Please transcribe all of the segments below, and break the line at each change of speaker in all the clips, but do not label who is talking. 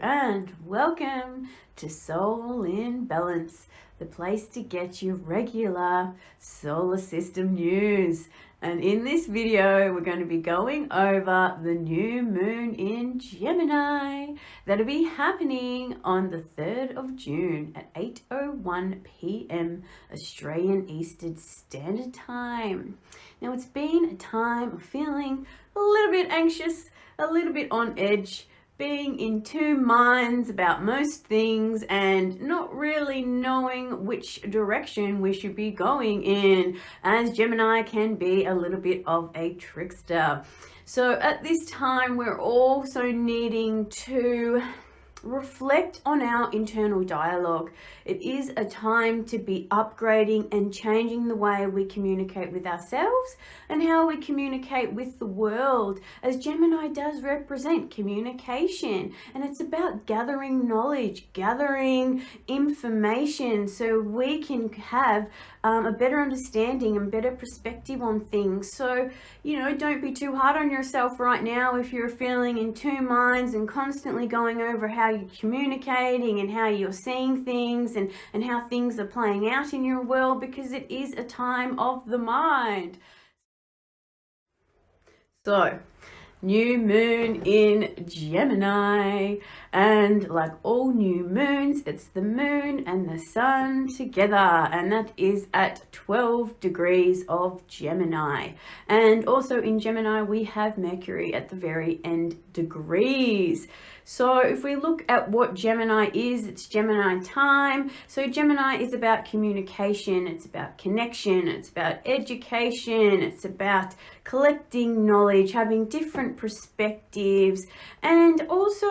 and welcome to Soul in Balance, the place to get your regular solar system news. And in this video, we're going to be going over the new moon in Gemini that'll be happening on the 3rd of June at 8:01 p.m. Australian Eastern Standard Time. Now, it's been a time of feeling a little bit anxious, a little bit on edge, being in two minds about most things and not really knowing which direction we should be going in, as Gemini can be a little bit of a trickster. So at this time, we're also needing to reflect on our internal dialogue. It is a time to be upgrading and changing the way we communicate with ourselves and how we communicate with the world, as Gemini does represent communication, and it's about gathering knowledge, gathering information so we can have a better understanding and better perspective on things. So, don't be too hard on yourself right now if you're feeling in two minds and constantly going over how you're communicating and how you're seeing things and how things are playing out in your world, because it is a time of the mind. So, new moon in Gemini, and like all new moons, it's the moon and the sun together, and that is at 12 degrees of Gemini. And also in Gemini we have Mercury at the very end degrees. So if we look at what Gemini is, it's Gemini time. So Gemini is about communication, it's about connection, it's about education, it's about collecting knowledge, having different perspectives, and also,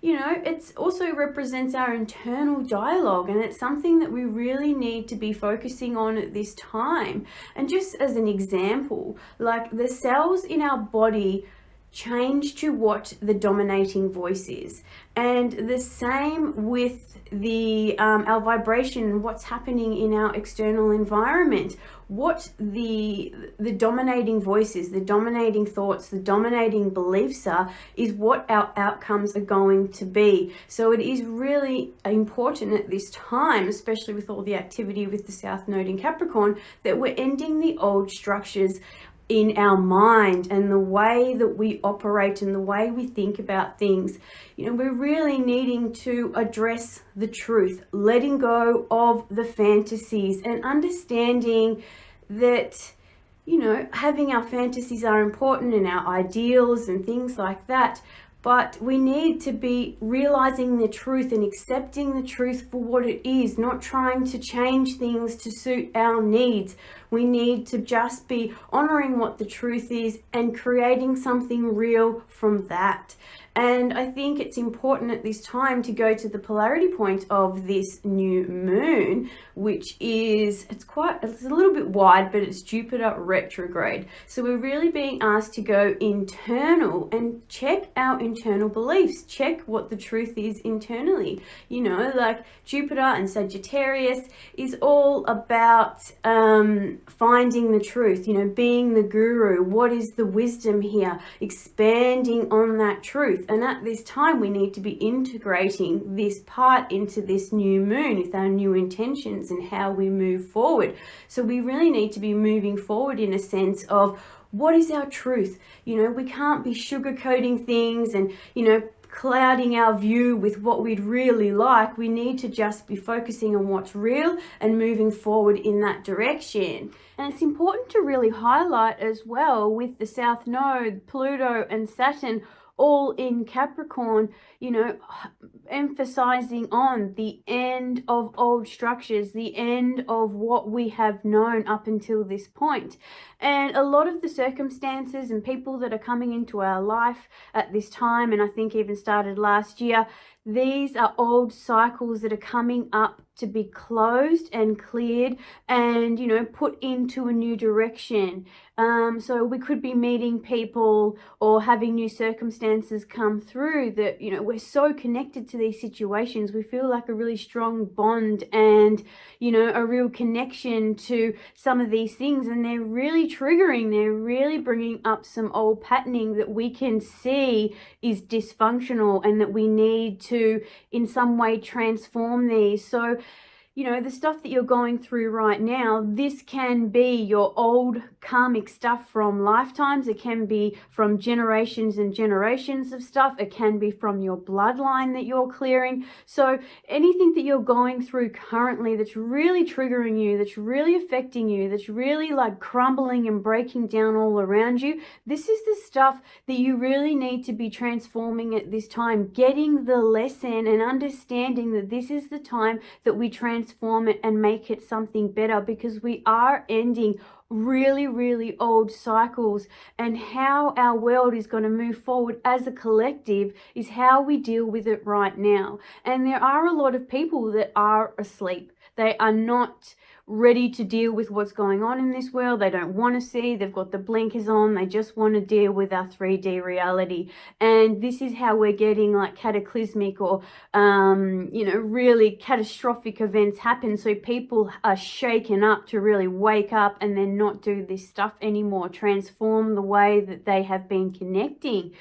it also represents our internal dialogue, and it's something that we really need to be focusing on at this time. And just as an example, like the cells in our body change to what the dominating voice is, and the same with the our vibration, what's happening in our external environment, what the dominating voices, the dominating thoughts, the dominating beliefs are, is what our outcomes are going to be. So it is really important at this time, especially with all the activity with the South Node in Capricorn, that we're ending the old structures in our mind and the way that we operate and the way we think about things. We're really needing to address the truth, letting go of the fantasies and understanding that, having our fantasies are important and our ideals and things like that. But we need to be realizing the truth and accepting the truth for what it is, not trying to change things to suit our needs. We need to just be honoring what the truth is and creating something real from that. And I think it's important at this time to go to the polarity point of this new moon, which is, it's a little bit wide, but it's Jupiter retrograde. So we're really being asked to go internal and check our internal beliefs, check what the truth is internally. Like Jupiter and Sagittarius is all about finding the truth, being the guru. What is the wisdom here? Expanding on that truth. And at this time, we need to be integrating this part into this new moon with our new intentions and how we move forward. So we really need to be moving forward in a sense of, what is our truth? We can't be sugarcoating things and, clouding our view with what we'd really like. We need to just be focusing on what's real and moving forward in that direction. And it's important to really highlight as well, with the South Node, Pluto and Saturn all in Capricorn, emphasizing on the end of old structures, the end of what we have known up until this point. And a lot of the circumstances and people that are coming into our life at this time, and I think even started last year, these are old cycles that are coming up to be closed and cleared and, put into a new direction. So we could be meeting people or having new circumstances come through that, we're so connected to these situations. We feel like a really strong bond and, a real connection to some of these things. And they're really triggering. They're really bringing up some old patterning that we can see is dysfunctional and that we need to to in some way transform these. So the stuff that you're going through right now, this can be your old karmic stuff from lifetimes. It can be from generations and generations of stuff. It can be from your bloodline that you're clearing. So anything that you're going through currently that's really triggering you, that's really affecting you, that's really like crumbling and breaking down all around you, this is the stuff that you really need to be transforming at this time, getting the lesson and understanding that this is the time that we transform it and make it something better, because we are ending really, really old cycles, and how our world is going to move forward as a collective is how we deal with it right now. And there are a lot of people that are asleep. They are not ready to deal with what's going on in this world. They don't want to see. They've got the blinkers on. They just want to deal with our 3D reality. And this is how we're getting like cataclysmic or, really catastrophic events happen. So people are shaken up to really wake up and then not do this stuff anymore, transform the way that they have been connecting.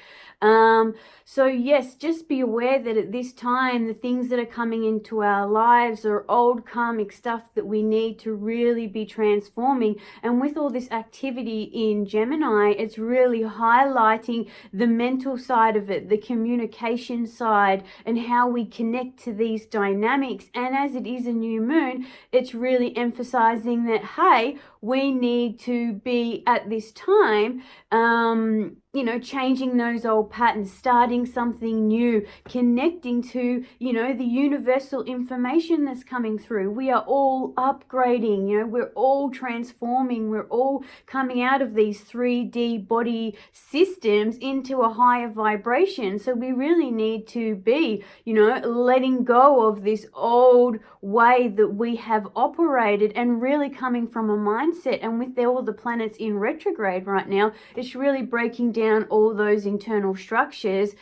So yes, just be aware that at this time, the things that are coming into our lives are old karmic stuff that we need to really be transforming. And with all this activity in Gemini, it's really highlighting the mental side of it, the communication side, and how we connect to these dynamics. And as it is a new moon, it's really emphasizing that, hey, we need to be at this time, changing those old patterns, starting something new, connecting to, the universal information that's coming through. We are all upgrading, we're all transforming, we're all coming out of these 3D body systems into a higher vibration. So we really need to be, letting go of this old way that we have operated and really coming from a mindset. And with all the planets in retrograde right now, it's really breaking down all those internal structures,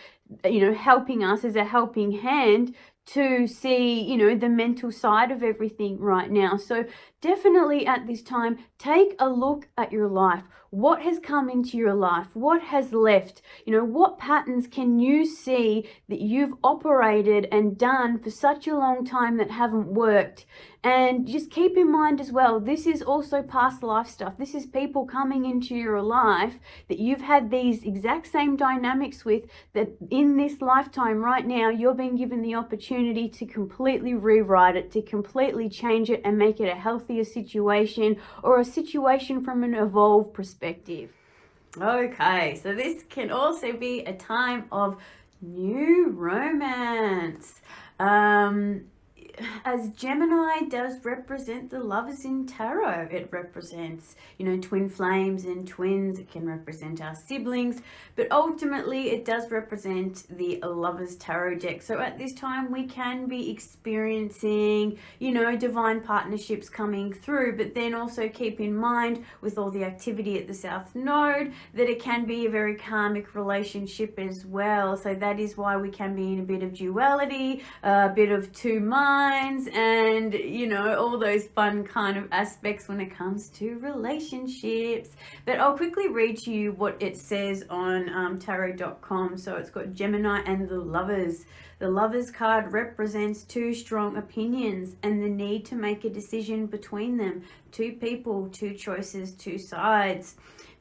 helping us as a helping hand to see, the mental side of everything right now. So definitely at this time, take a look at your life. What has come into your life? What has left? What patterns can you see that you've operated and done for such a long time that haven't worked? And just keep in mind as well, this is also past life stuff. This is people coming into your life that you've had these exact same dynamics with, that in this lifetime right now, you're being given the opportunity to completely rewrite it, to completely change it and make it a healthier situation, or a situation from an evolved perspective. Okay, so this can also be a time of new romance. As Gemini does represent the lovers in tarot, it represents, twin flames and twins. It can represent our siblings, but ultimately it does represent the lovers tarot deck. So at this time we can be experiencing, divine partnerships coming through, but then also keep in mind with all the activity at the South Node that it can be a very karmic relationship as well. So that is why we can be in a bit of duality, a bit of two minds, and all those fun kind of aspects when it comes to relationships. But I'll quickly read to you what it says on tarot.com. So it's got Gemini and the lovers. The lovers card represents two strong opinions and the need to make a decision between them. Two people, two choices, two sides.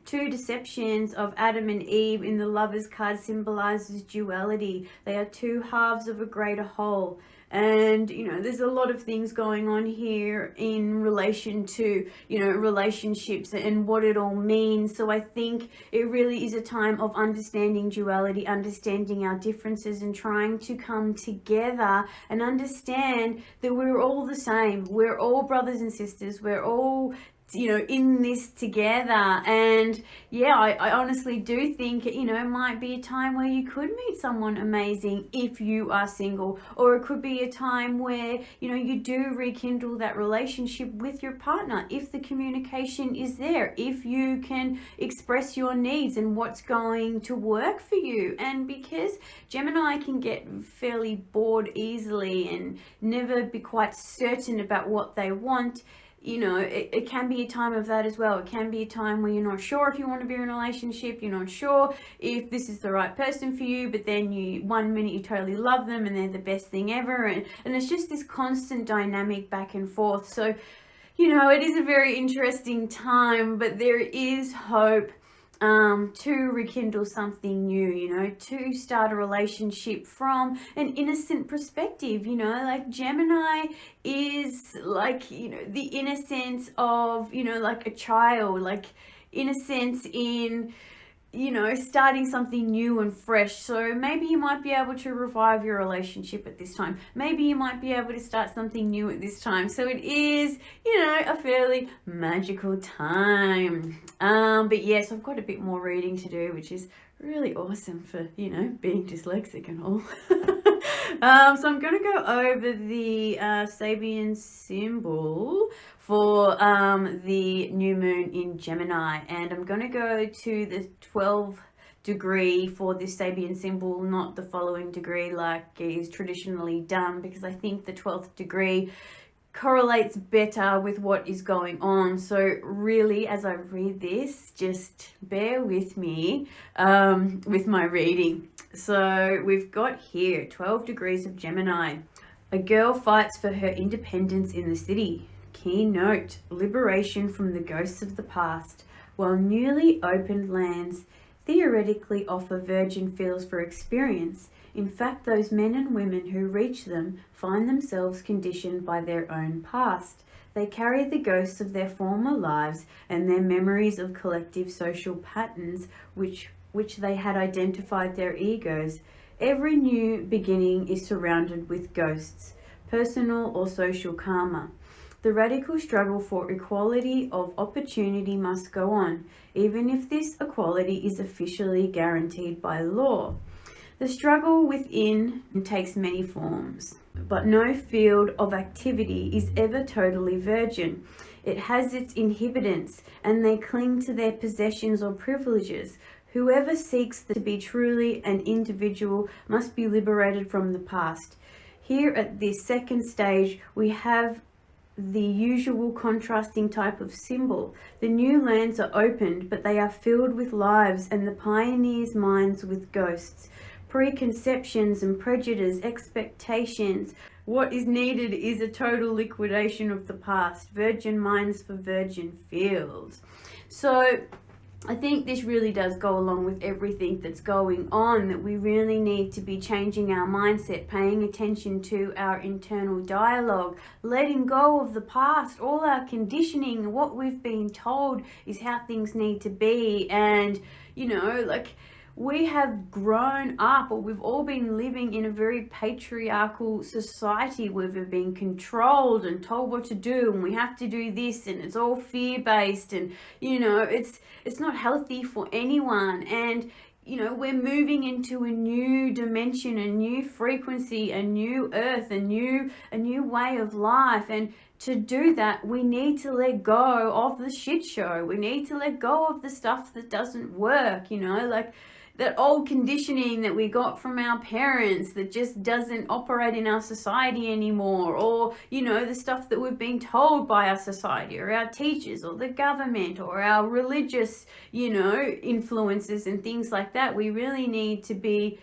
Two deceptions of Adam and Eve in the lovers card symbolizes duality. They are two halves of a greater whole. And, there's a lot of things going on here in relation to, relationships and what it all means. So I think it really is a time of understanding duality, understanding our differences, and trying to come together and understand that we're all the same. We're all brothers and sisters. We're all in this together. And yeah, I honestly do think it might be a time where you could meet someone amazing if you are single, or it could be a time where you do rekindle that relationship with your partner if the communication is there, if you can express your needs and what's going to work for you. And because Gemini can get fairly bored easily and never be quite certain about what they want, you know, it can be a time of that as well. It can be a time where you're not sure if you want to be in a relationship, you're not sure if this is the right person for you, but then you, one minute you totally love them and they're the best thing ever, and it's just this constant dynamic back and forth. So, you know, it is a very interesting time, but there is hope to rekindle something new, you know, to start a relationship from an innocent perspective. You know, like Gemini is like, you know, the innocence of, you know, like a child, like innocence in, you know, starting something new and fresh. So maybe you might be able to revive your relationship at this time. Maybe you might be able to start something new at this time. So it is, you know, a fairly magical time. But yes, I've got a bit more reading to do, which is really awesome for, you know, being dyslexic and all. So I'm going to go over the Sabian symbol for the new moon in Gemini, and I'm going to go to the 12th degree for this Sabian symbol, not the following degree like is traditionally done, because I think the 12th degree correlates better with what is going on. So really, as I read this, just bear with me with my reading. So we've got here 12 degrees of Gemini. A girl fights for her independence in the city. Key note: liberation from the ghosts of the past. While newly opened lands theoretically offer virgin fields for experience, in fact, those men and women who reach them find themselves conditioned by their own past. They carry the ghosts of their former lives and their memories of collective social patterns which they had identified their egos. Every new beginning is surrounded with ghosts, personal or social karma. The radical struggle for equality of opportunity must go on, even if this equality is officially guaranteed by law. The struggle within takes many forms, but no field of activity is ever totally virgin. It has its inhibitants, and they cling to their possessions or privileges. Whoever seeks to be truly an individual must be liberated from the past. Here at this second stage, we have the usual contrasting type of symbol. The new lands are opened, but they are filled with lives, and the pioneers' minds with ghosts. Preconceptions and prejudice, expectations. What is needed is a total liquidation of the past. Virgin minds for virgin fields. So I think this really does go along with everything that's going on, that we really need to be changing our mindset, paying attention to our internal dialogue, letting go of the past, all our conditioning, what we've been told is how things need to be. And, you know, like, we have grown up, or we've all been living in a very patriarchal society where we've been controlled and told what to do, and we have to do this, and it's all fear-based, and, you know, it's not healthy for anyone. And, you know, we're moving into a new dimension, a new frequency, a new earth, a new way of life. And to do that, we need to let go of the shit show. We need to let go of the stuff that doesn't work, you know, like that old conditioning that we got from our parents that just doesn't operate in our society anymore, or, you know, the stuff that we've been told by our society or our teachers or the government or our religious, you know, influences and things like that. We really need to be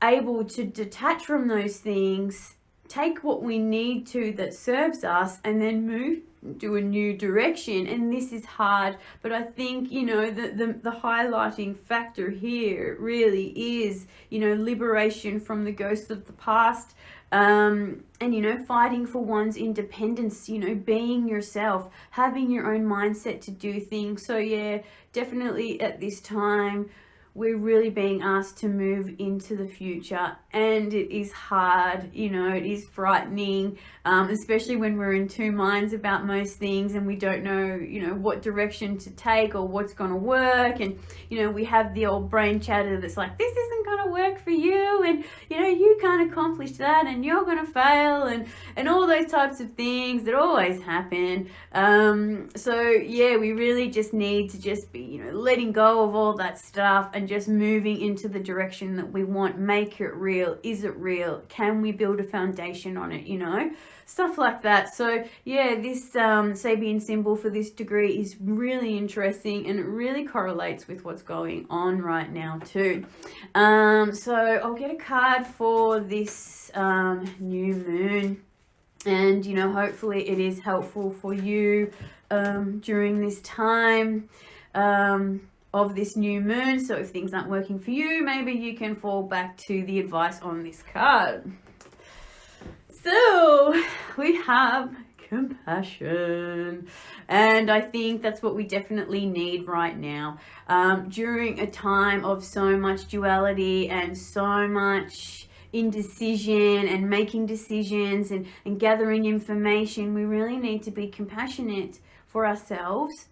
able to detach from those things, take what we need to that serves us, and then move to a new direction. And this is hard, but I think, you know, the highlighting factor here really is, you know, liberation from the ghosts of the past, and, you know, fighting for one's independence, you know, being yourself, having your own mindset to do things. So yeah, definitely at this time we're really being asked to move into the future, and it is hard, you know, it is frightening, especially when we're in two minds about most things and we don't know, you know, what direction to take or what's going to work. And, you know, we have the old brain chatter that's like, this isn't going to work for you, and, you know, you can't accomplish that, and you're going to fail, and all those types of things that always happen. So yeah, we really just need to just be, you know, letting go of all that stuff and and just moving into the direction that we want. Make it real. Is it real? Can we build a foundation on it, you know? Stuff like that. So yeah, this Sabian symbol for this degree is really interesting, and it really correlates with what's going on right now too. So I'll get a card for this new moon, and you know, hopefully it is helpful for you during this time of this new moon. So if things aren't working for you, maybe you can fall back to the advice on this card. So we have compassion, and I think that's what we definitely need right now, during a time of so much duality and so much indecision and making decisions and gathering information. We really need to be compassionate for ourselves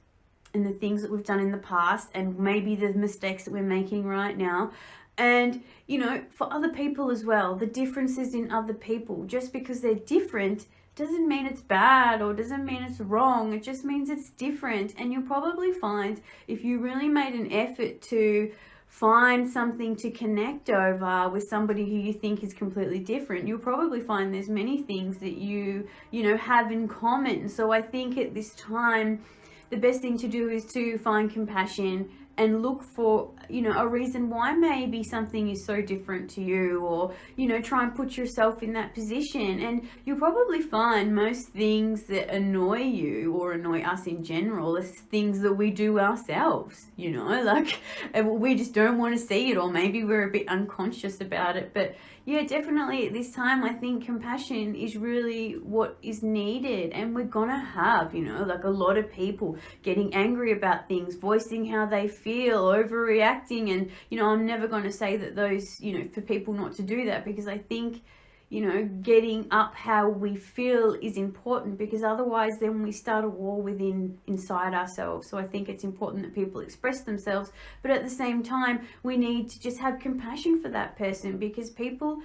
and the things that we've done in the past, and maybe the mistakes that we're making right now. And, you know, for other people as well, the differences in other people. Just because they're different doesn't mean it's bad or doesn't mean it's wrong. It just means it's different. And you'll probably find, if you really made an effort to find something to connect over with somebody who you think is completely different, you'll probably find there's many things that you know, have in common. So I think at this time, the best thing to do is to find compassion and look for, you know, a reason why maybe something is so different to you, or, you know, try and put yourself in that position. And you'll probably find most things that annoy you or annoy us in general is things that we do ourselves, you know, like we just don't want to see it, or maybe we're a bit unconscious about it. But yeah, definitely at this time, I think compassion is really what is needed. And we're gonna have, you know, like a lot of people getting angry about things, voicing how they feel, overreacting. And, you know, I'm never going to say that those, you know, for people not to do that, because I think, you know, getting up how we feel is important, because otherwise then we start a war inside ourselves. So I think it's important that people express themselves, but at the same time, we need to just have compassion for that person, because people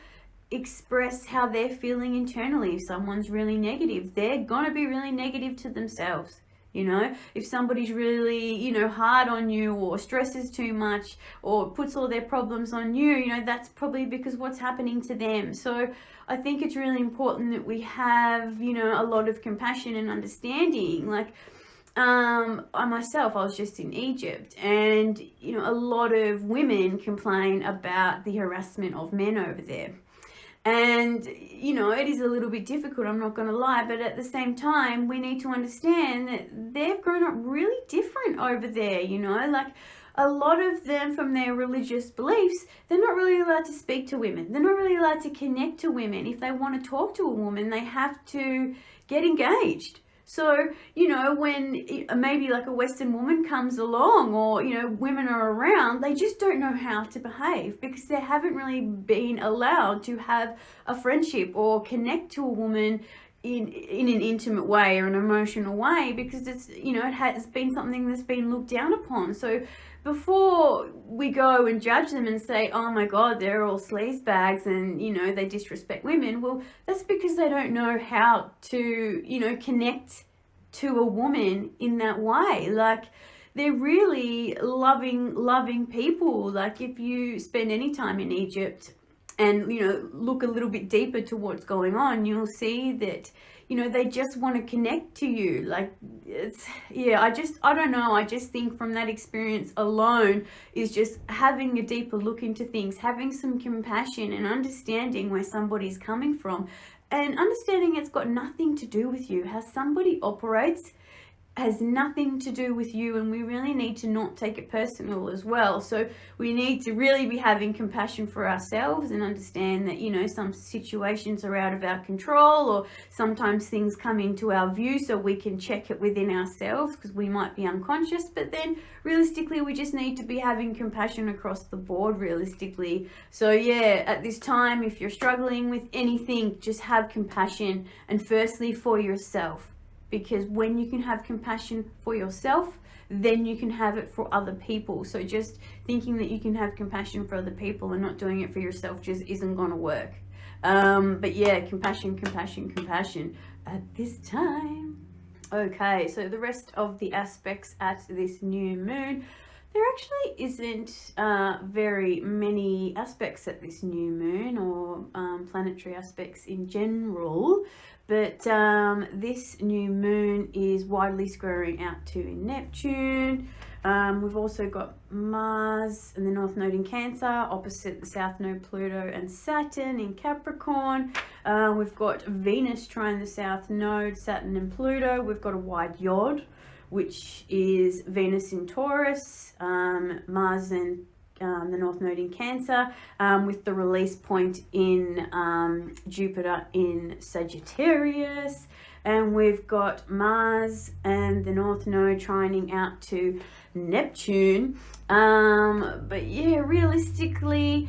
express how they're feeling internally. If someone's really negative, they're going to be really negative to themselves. You know, if somebody's really, you know, hard on you, or stresses too much, or puts all their problems on you, you know, that's probably because what's happening to them. So I think it's really important that we have, you know, a lot of compassion and understanding. Like, I myself, I was just in Egypt, and, you know, a lot of women complain about the harassment of men over there. And, you know, it is a little bit difficult, I'm not going to lie, but at the same time, we need to understand that they've grown up really different over there, you know, like a lot of them, from their religious beliefs, they're not really allowed to speak to women. They're not really allowed to connect to women. If they want to talk to a woman, they have to get engaged. So, you know, when maybe like a Western woman comes along, or, you know, women are around, they just don't know how to behave, because they haven't really been allowed to have a friendship or connect to a woman in an intimate way or an emotional way, because it's, you know, it has been something that's been looked down upon. So before we go and judge them and say, oh my God, they're all sleazebags and, you know, they disrespect women, well, that's because they don't know how to, you know, connect to a woman in that way. Like, they're really loving people. Like, if you spend any time in Egypt and, you know, look a little bit deeper to what's going on, you'll see that, you know, they just want to connect to you. Like, it's, yeah, I don't know. I just think from that experience alone is just having a deeper look into things, having some compassion and understanding where somebody's coming from, and understanding it's got nothing to do with you. How somebody operates has nothing to do with you, and we really need to not take it personal as well. So we need to really be having compassion for ourselves and understand that, you know, some situations are out of our control, or sometimes things come into our view, so we can check it within ourselves because we might be unconscious. But then realistically, we just need to be having compassion across the board realistically. So yeah, at this time, if you're struggling with anything, just have compassion, and firstly for yourself. Because when you can have compassion for yourself, then you can have it for other people. So just thinking that you can have compassion for other people and not doing it for yourself just isn't going to work. But yeah, compassion at this time. Okay, so the rest of the aspects at this new moon. There actually isn't very many aspects at this new moon, or planetary aspects in general, but this new moon is widely squaring out to Neptune. We've also got Mars and the North Node in Cancer, opposite the South Node Pluto and Saturn in Capricorn. We've got Venus trine the South Node, Saturn and Pluto. We've got a wide yod, which is Venus in Taurus, Mars and the North Node in Cancer, with the release point in Jupiter in Sagittarius. And we've got Mars and the North Node trining out to Neptune. But yeah, realistically,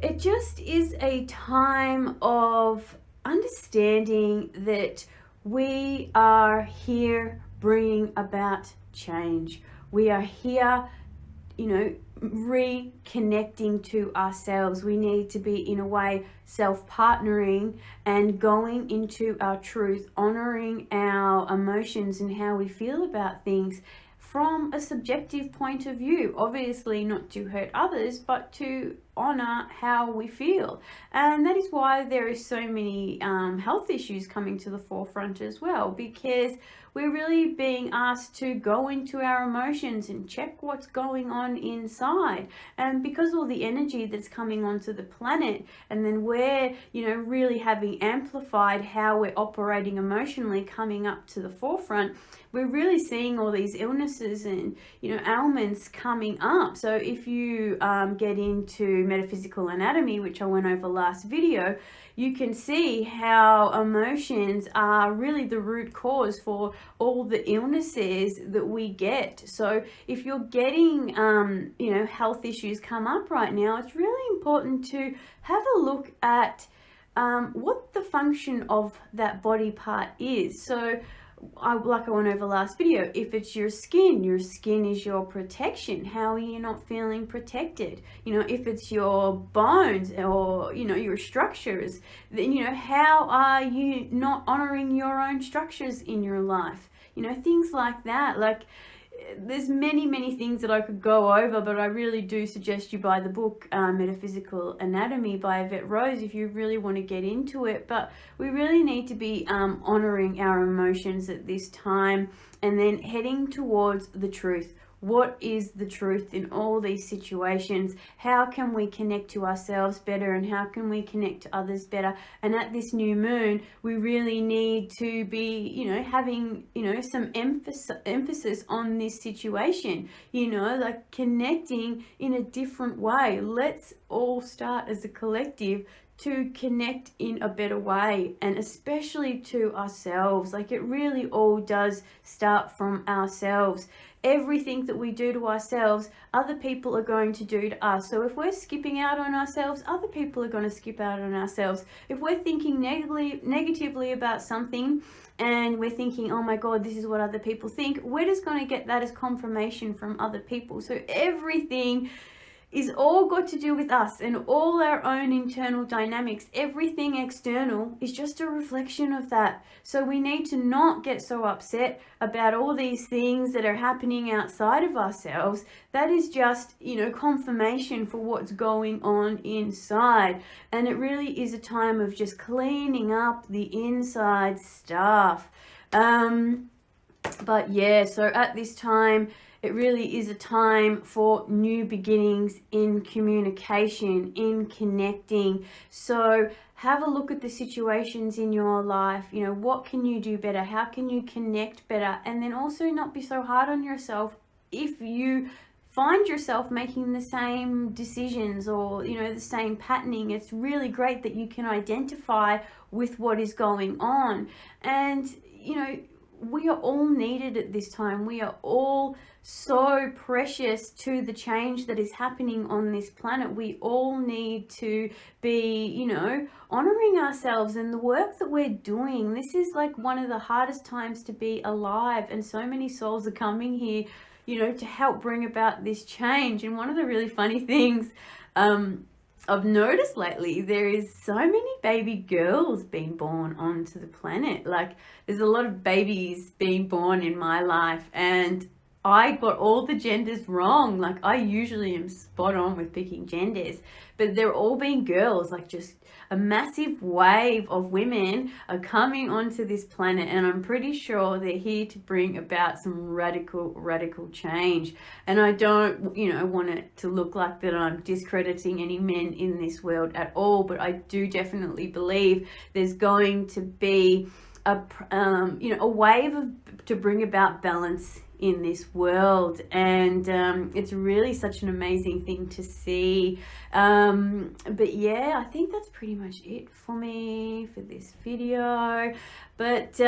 it just is a time of understanding that we are here bringing about change. We are here, reconnecting to ourselves. We need to be, in a way, self-partnering and going into our truth, honoring our emotions and how we feel about things from a subjective point of view. Obviously not to hurt others, but to honor how we feel. And that is why there is so many health issues coming to the forefront as well, because we're really being asked to go into our emotions and check what's going on inside. And because all the energy that's coming onto the planet, and then we're, really having amplified how we're operating emotionally coming up to the forefront, we're really seeing all these illnesses and, ailments coming up. So if you get into metaphysical anatomy, which I went over last video, you can see how emotions are really the root cause for all the illnesses that we get. So if you're getting, health issues come up right now, it's really important to have a look at what the function of that body part is. So like I went over last video, if it's your skin is your protection. How are you not feeling protected? If it's your bones or, your structures, then, how are you not honoring your own structures in your life? Things like that. Like, there's many things that I could go over, but I really do suggest you buy the book Metaphysical Anatomy by Yvette Rose if you really want to get into it. But we really need to be honoring our emotions at this time, and then heading towards the truth. What is the truth in all these situations? How can we connect to ourselves better, and how can we connect to others better? And at this new moon, we really need to be, having, some emphasis on this situation, like connecting in a different way. Let's all start as a collective to connect in a better way, and especially to ourselves. Like, it really all does start from ourselves. Everything that we do to ourselves, other people are going to do to us. So if we're skipping out on ourselves, other people are going to skip out on ourselves. If we're thinking negatively about something, and we're thinking, oh my God, this is what other people think, we're just going to get that as confirmation from other people. So everything is all got to do with us and all our own internal dynamics. Everything external is just a reflection of that. So we need to not get so upset about all these things that are happening outside of ourselves. That is just, confirmation for what's going on inside. And it really is a time of just cleaning up the inside stuff. But yeah, so at this time, it really is a time for new beginnings in communication, in connecting. So have a look at the situations in your life. What can you do better? How can you connect better? And then also not be so hard on yourself if you find yourself making the same decisions or, the same patterning. It's really great that you can identify with what is going on. And, we are all needed at this time. We are all so precious to the change that is happening on this planet. We all need to be, honoring ourselves and the work that we're doing. This is like one of the hardest times to be alive, and so many souls are coming here, to help bring about this change. And one of the really funny things I've noticed lately, there is so many baby girls being born onto the planet. Like, there's a lot of babies being born in my life, and I got all the genders wrong. Like, I usually am spot on with picking genders, but they're all being girls. Like, just a massive wave of women are coming onto this planet, and I'm pretty sure they're here to bring about some radical change. And I don't, want it to look like that I'm discrediting any men in this world at all, but I do definitely believe there's going to be a wave to bring about balance in this world, and it's really such an amazing thing to see. But yeah, I think that's pretty much it for me for this video. But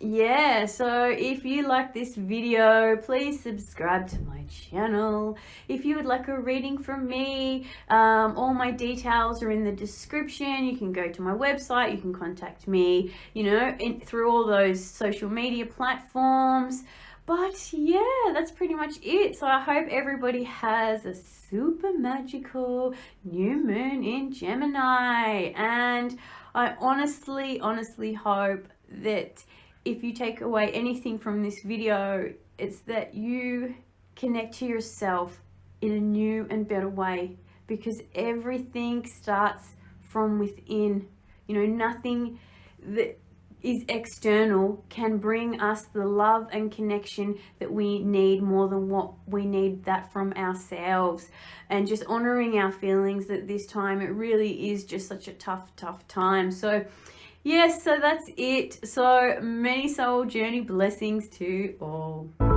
yeah, so if you like this video, please subscribe to my channel. If you would like a reading from me, all my details are in the description. You can go to my website, you can contact me, through all those social media platforms. But yeah, that's pretty much it. So I hope everybody has a super magical new moon in Gemini. And I honestly hope that if you take away anything from this video, it's that you connect to yourself in a new and better way, because everything starts from within. Nothing that is external can bring us the love and connection that we need more than what we need that from ourselves. And just honoring our feelings at this time, it really is just such a tough time. So yes, so that's it. So many soul journey blessings to all.